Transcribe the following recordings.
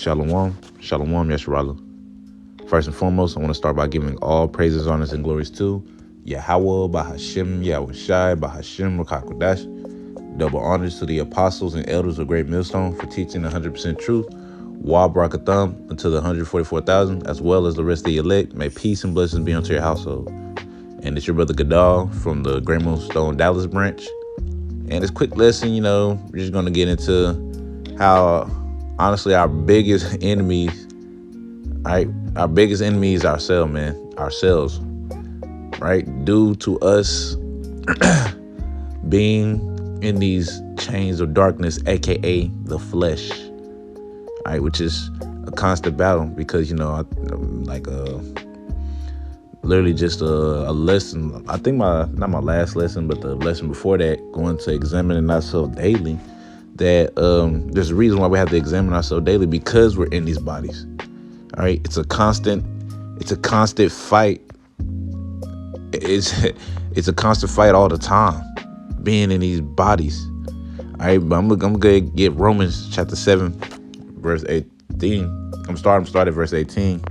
Shalom, Shalom, Yesharala. First and foremost, I want to start by giving all praises, honors, and glories to Yahweh, Bahashem, Yahushai, Bahashem, Rakakodash. Double honors to the apostles and elders of Great Millstone for teaching 100% truth. Wa Barakatham unto the 144,000, as well as the rest of the elect. May peace and blessings be unto your household. And it's your brother Gadal from the Great Millstone Dallas branch. And this quick lesson, we're just going to get into how, honestly, our biggest enemies, our biggest enemy is ourselves, man. Ourselves, right? Due to us being in these chains of darkness, aka the flesh, which is a constant battle because, literally just a lesson. I think not my last lesson, but the lesson before that, going to examining ourselves daily, that there's a reason why we have to examine ourselves daily, because we're in these bodies. All right, it's a constant fight. It's a constant fight all the time, being in these bodies. All right, but I'm gonna get Romans chapter 7, verse 18. I'm starting at verse 18,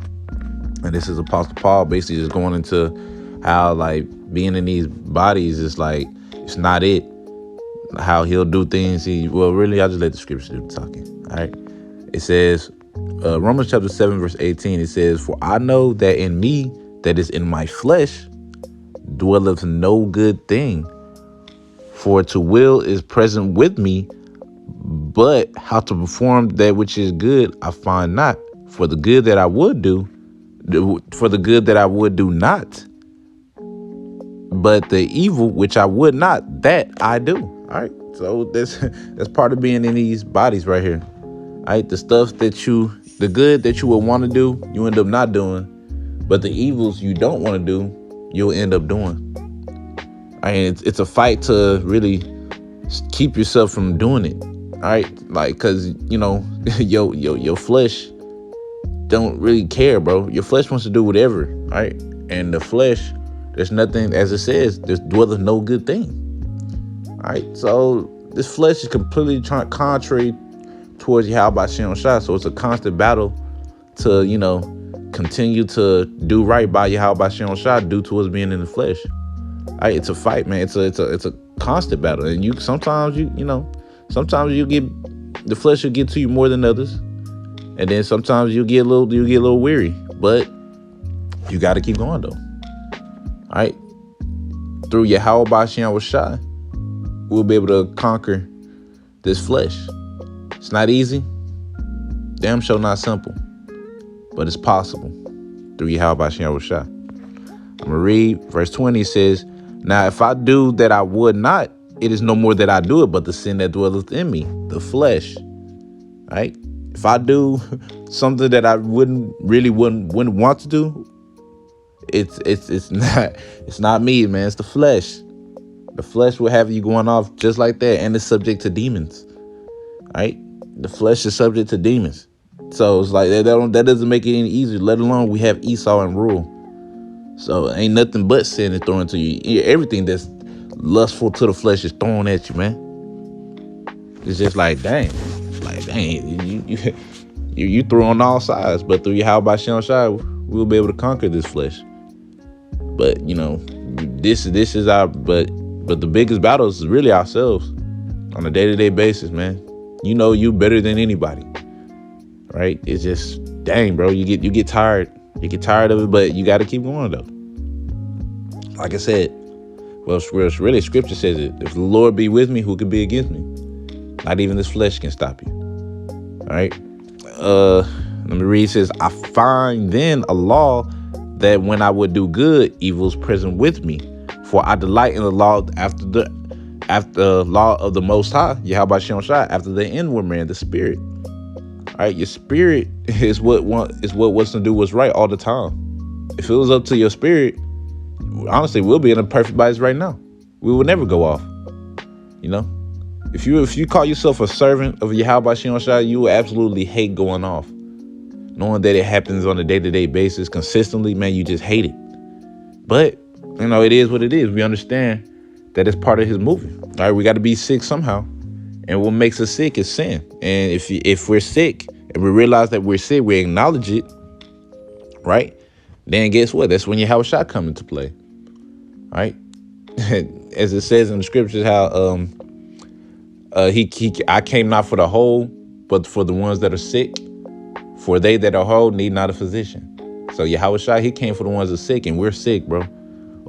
and this is Apostle Paul basically just going into how being in these bodies is it's not it. How he'll do things. Really, I'll just let the scripture do the talking. All right, it says. Romans chapter 7, verse 18, it says, "For I know that in me, that is in my flesh, dwelleth no good thing. For to will is present with me, but how to perform that which is good I find not. For the good that I would do not. But the evil which I would not, that I do." All right, so that's part of being in these bodies right here. All right, the good that you would want to do, you end up not doing. But the evils you don't want to do, you'll end up doing. All right, it's a fight to really keep yourself from doing it. All right, because, your flesh don't really care, bro. Your flesh wants to do whatever, all right? And the flesh, there's nothing, as it says, there's dwelleth no good thing. All right, so this flesh is completely contrary towards Yahweh Shem Shah. So it's a constant battle to, continue to do right by Yahweh Shem Shah due to us being in the flesh. All right, it's a fight, man. It's a constant battle. And sometimes you get, the flesh will get to you more than others. And then sometimes you get a little weary, but you got to keep going though. All right. Through Yahweh Shem Shah, we'll be able to conquer this flesh. It's not easy, damn sure not simple, but it's possible through Yahweh Shem Shah. I'm going to read verse 20. It says, "Now if I do that I would not, it is no more that I do it, but the sin that dwelleth in me, the flesh." All right? If I do something that I wouldn't want to do, it's not me, man. It's the flesh. The flesh will have you going off just like that, and it's subject to demons. All right? The flesh is subject to demons. So it's that doesn't make it any easier, let alone we have Esau and rule. So ain't nothing but sin is thrown to you. Everything that's lustful to the flesh is thrown at you, man. It's just dang, you throw on all sides. But through Yahweh Shem Shai, we'll be able to conquer this flesh. But this is our but the biggest battle is really ourselves on a day-to-day basis, man. You better than anybody, right? It's just, dang, bro, you get tired. You get tired of it, but you got to keep going, though. Like I said, well, really, scripture says it. If the Lord be with me, who can be against me? Not even this flesh can stop you. All right? Let me read. It says, "I find then a law that when I would do good, evil is present with me. For I delight in the law after the law of the Most High, Yahweh Shem Shai, after the inward man, the spirit." All right, your spirit is what wants to do what's right all the time. If it was up to your spirit, honestly, we'll be in a perfect place right now. We will never go off. If you call yourself a servant of Yahweh Shem Shai, you will absolutely hate going off. Knowing that it happens on a day-to-day basis consistently, man, you just hate it. But it is what it is. We understand that it's part of his movie. All right, we got to be sick somehow. And what makes us sick is sin. And if we're sick and we realize that we're sick, we acknowledge it, right? Then guess what? That's when Yahweh Shah come into play, right? As it says in the scriptures, how I came not for the whole, but for the ones that are sick. For they that are whole need not a physician. So Yahweh Shah, he came for the ones that are sick, and we're sick, bro.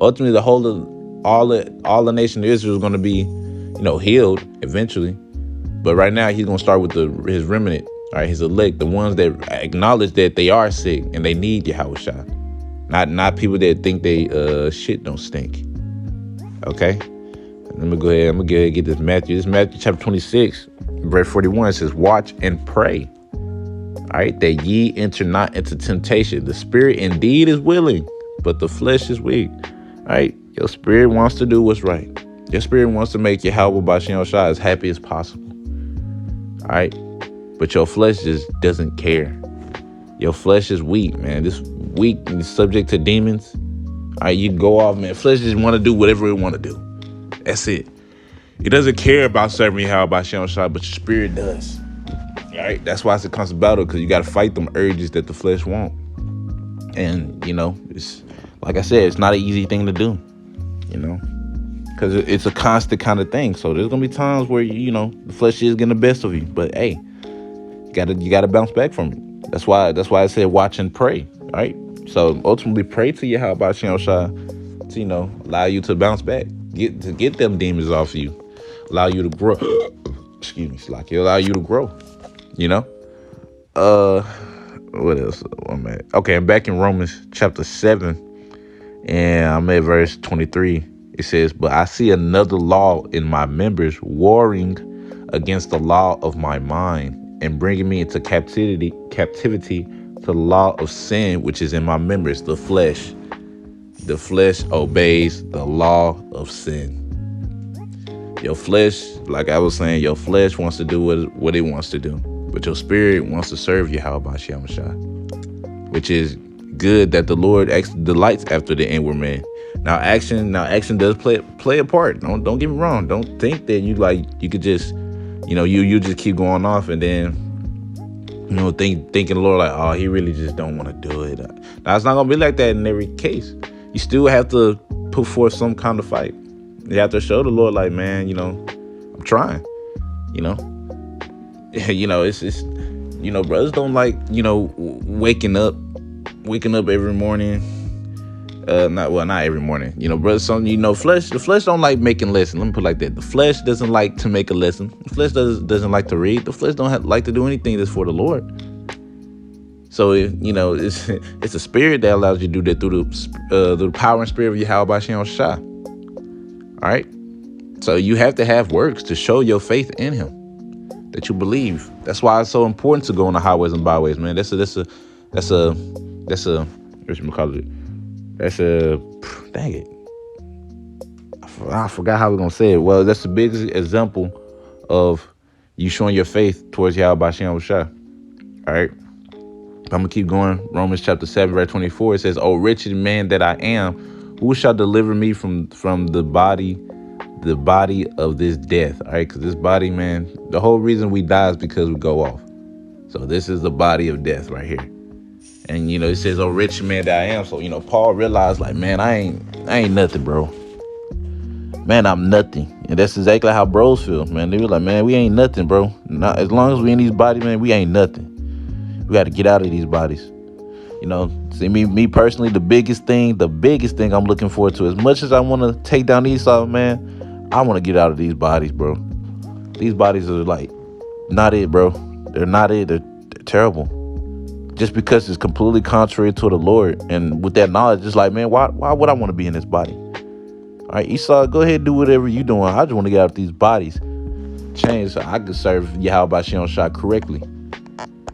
Ultimately, the whole of all the nation of Israel is going to be, healed eventually. But right now, he's going to start with his remnant, all right, his elect, the ones that acknowledge that they are sick and they need Yahweh Shah. Not people that think they shit don't stink. Okay? Let me go ahead. I'm going to get this Matthew. This is Matthew chapter 26, verse 41. It says, watch and pray. All right, that ye enter not into temptation. The spirit indeed is willing, but the flesh is weak. All right, your spirit wants to do what's right. Your spirit wants to make Yahweh Bashem Shah as happy as possible. All right, but your flesh just doesn't care. Your flesh is weak, man. This weak and subject to demons. All right, you can go off, man. Flesh just want to do whatever it want to do. That's it. It doesn't care about serving Yahweh Bashem Shah, but your spirit does. All right, that's why it's a constant battle, because you got to fight them urges that the flesh want. And, it's like I said, it's not an easy thing to do, because it's a constant kind of thing. So there's going to be times where, the flesh is getting the best of you. But, hey, you got to bounce back from it. That's why I said watch and pray, right? So ultimately pray to Yahweh Bashem Shah to, allow you to bounce back, get them demons off of you, allow you to grow. Excuse me, Slocky, allow you to grow. What else? I'm at? Okay, I'm back in Romans chapter 7, and I'm at verse 23. It says, but I see another law in my members, warring against the law of my mind, and bringing me into captivity to the law of sin, which is in my members, the flesh. The flesh obeys the law of sin. Your flesh, like I was saying, your flesh wants to do what it wants to do. But your spirit wants to serve Yahweh Bashem Shah, which is good, that the Lord delights after the inward man. Now action does play a part. Don't get me wrong. Don't think that you could just, you just keep going off and then, thinking the Lord like, oh, he really just don't want to do it. Now it's not gonna be like that in every case. You still have to put forth some kind of fight. You have to show the Lord like, man, I'm trying. It's brothers don't like, waking up every morning. Not every morning. Brothers, the flesh don't like making lessons. Let me put it like that. The flesh doesn't like to make a lesson. The flesh doesn't like to read. The flesh don't like to do anything that's for the Lord. So, it's a spirit that allows you to do that through the power and spirit of Yahweh Bashem Shah. All right. So you have to have works to show your faith in him, that you believe. That's why it's so important to go on the highways and byways, man. That's a what you call it? Dang it. I forgot how we're gonna say it. Well, that's the biggest example of you showing your faith towards Yahweh Bashem Shah. All right. I'm gonna keep going. Romans chapter 7, verse 24. It says, "O wretched man that I am, who shall deliver me from the body of this death?" All right, because this body, man, the whole reason we die is because we go off. So this is the body of death right here. And it says, "Oh, wretched man that I am." So Paul realized, like, man, I ain't nothing, bro. Man, I'm nothing. And that's exactly how bros feel, man. They were like, man, we ain't nothing, bro. Not as long as we in these bodies, man, we ain't nothing. We got to get out of these bodies. See, me personally, the biggest thing I'm looking forward to, as much as I want to take down Esau, man, I want to get out of these bodies, bro. These bodies are like not it, bro. They're not it. They're terrible. Just because it's completely contrary to the Lord. And with that knowledge, it's like, man, why would I want to be in this body? All right, Esau, go ahead and do whatever you're doing. I just want to get out of these bodies. Change so I can serve Yahweh Bashem Shah correctly.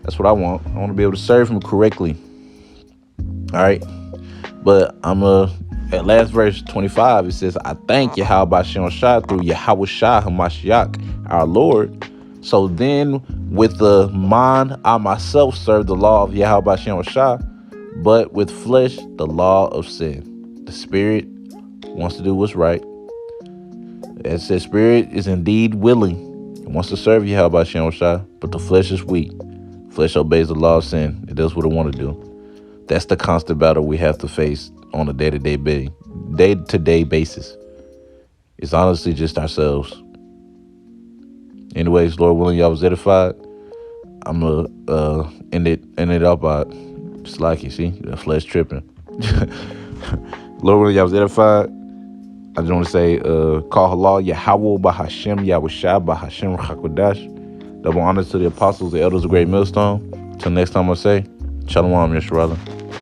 That's what I want. I want to be able to serve him correctly. All right. But at last verse 25, it says, "I thank Yahweh Bashem Shah through Yahweh Shah HaMashiach, our Lord. So then with the mind, I myself serve the law of Yahweh Bashem Shah, but with flesh, the law of sin." The spirit wants to do what's right. As said, spirit is indeed willing. It wants to serve Yahweh Bashem Shah, but the flesh is weak. Flesh obeys the law of sin. It does what it want to do. That's the constant battle we have to face on a day-to-day basis. It's honestly just ourselves. Anyways, Lord willing, y'all was edified. I'm gonna end it up by just like you see the flesh tripping. Lord willing, y'all was edified. I just want to say, call halal Yahweh Bahashem Yahushua Bahashem Chakodash. Double honors to the apostles, the elders of Great Millstone. Till next time, I say, Shalom, Yeshua.